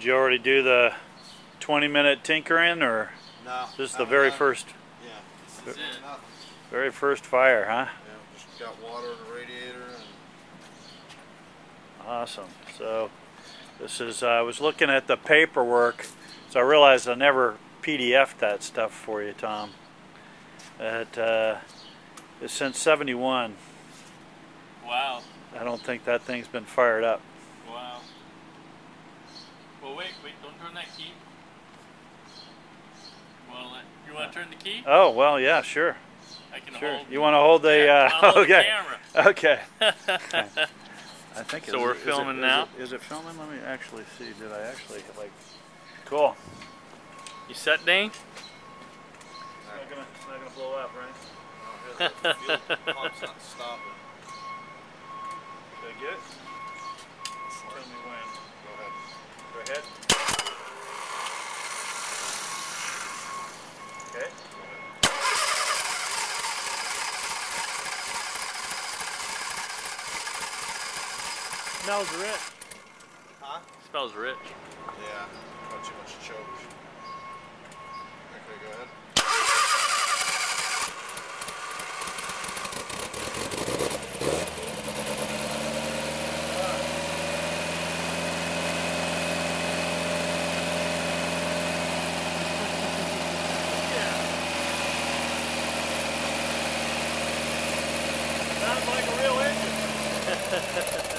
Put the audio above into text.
you already do the 20-minute tinkering, or no? this is the very first? Yeah, this is nothing. Very first fire, huh? Yeah, just got water in the radiator and. Awesome. So this is. I was looking at the paperwork, so I realized I never PDF'd that stuff for you, Tom. It's since '71. Wow. I don't think that thing's been fired up. Wow. Well, wait, don't turn that key. Well, you want to turn the key? Oh, well, yeah, sure. I can Sure. hold. You want to hold the? Hold okay. the camera. Okay. I think. So we're filming now. Is it filming? Let me actually see. Did I actually like? Cool. You set, Dane? It's not gonna blow up, right? No, the fuel pump's not stopping. Did I get it? Tell me when. Go ahead. Go ahead. Okay. Smells rich. Huh? Smells rich. Yeah, not too much choke. Okay, go ahead. Sounds like a real engine.